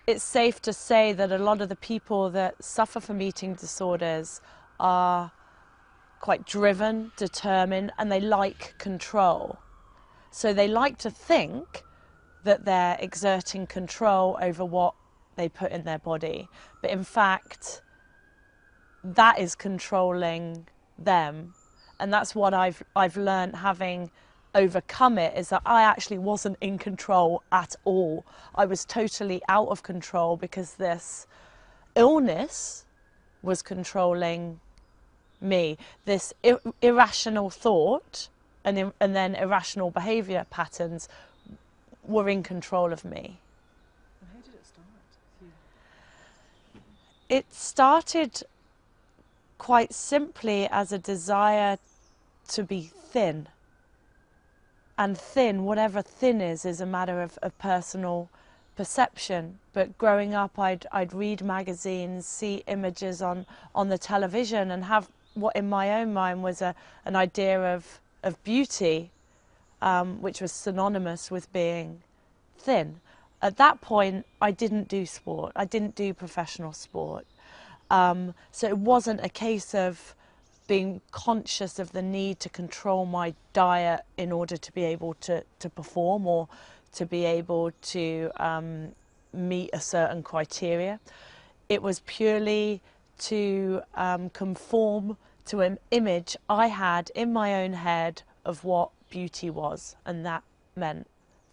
it's safe to say that a lot of the people that suffer from eating disorders are quite driven, determined, and they like control. So they like to think that they're exerting control over what they put in their body. But in fact, that is controlling them. And that's what I've learned, having overcome it, is that I actually wasn't in control at all. I was totally out of control because this illness was controlling me. This irrational thought and then irrational behaviour patterns were in control of me. And how did it start? It started quite simply as a desire to be thin. And thin, whatever thin is a matter of personal perception. But growing up, I'd read magazines, see images on the television, and have what in my own mind was an idea of beauty, which was synonymous with being thin. At that point, I didn't do sport. I didn't do professional sport. So it wasn't a case of being conscious of the need to control my diet in order to be able to perform or to be able to meet a certain criteria. It was purely to conform to an image I had in my own head of what beauty was, and that meant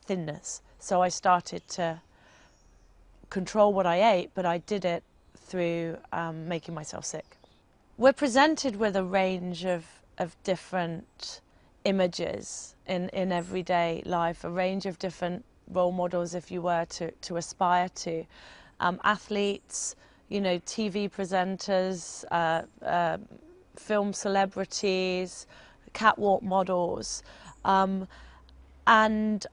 thinness. So I started to control what I ate, but I did it through making myself sick. We're presented with a range of different images in everyday life, a range of different role models, if you were to aspire to. Athletes, you know, TV presenters, film celebrities, catwalk models. And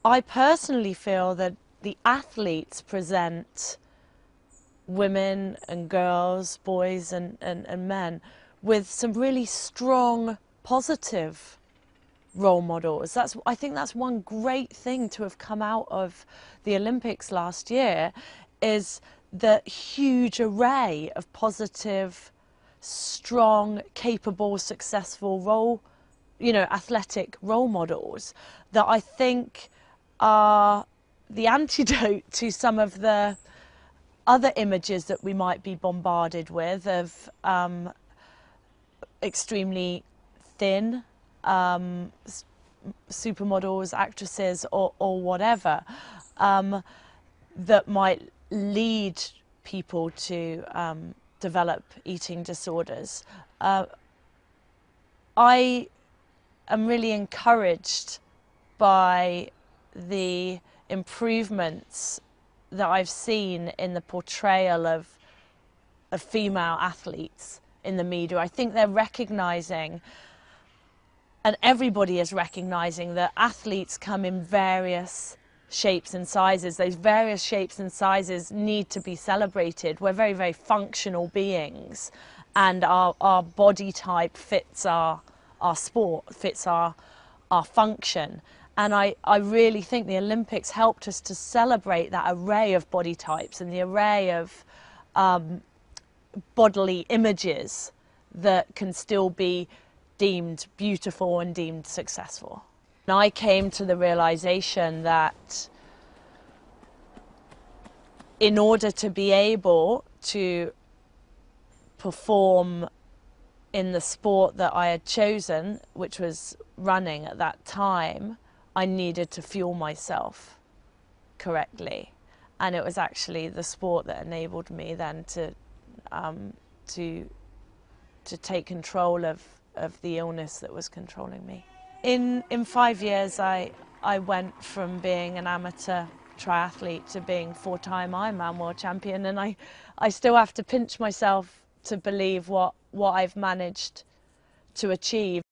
I personally feel that the athletes present women and girls, boys and men, with some really strong, positive role models. I think that's one great thing to have come out of the Olympics last year, is the huge array of positive, strong, capable, successful athletic role models that I think are the antidote to some of the other images that we might be bombarded with of extremely thin supermodels, actresses, or whatever, that might lead people to develop eating disorders. I am really encouraged by the improvements that I've seen in the portrayal of female athletes in the media. I think they're recognizing, and everybody is recognizing, that athletes come in various shapes and sizes. Those various shapes and sizes need to be celebrated. We're very, very functional beings, and our body type fits our sport, fits our function. And I really think the Olympics helped us to celebrate that array of body types and the array of bodily images that can still be deemed beautiful and deemed successful. And I came to the realization that in order to be able to perform in the sport that I had chosen, which was running at that time, I needed to fuel myself correctly. And it was actually the sport that enabled me then to take control of the illness that was controlling me. In 5 years, I went from being an amateur triathlete to being 4-time Ironman world champion, and I still have to pinch myself to believe what I've managed to achieve.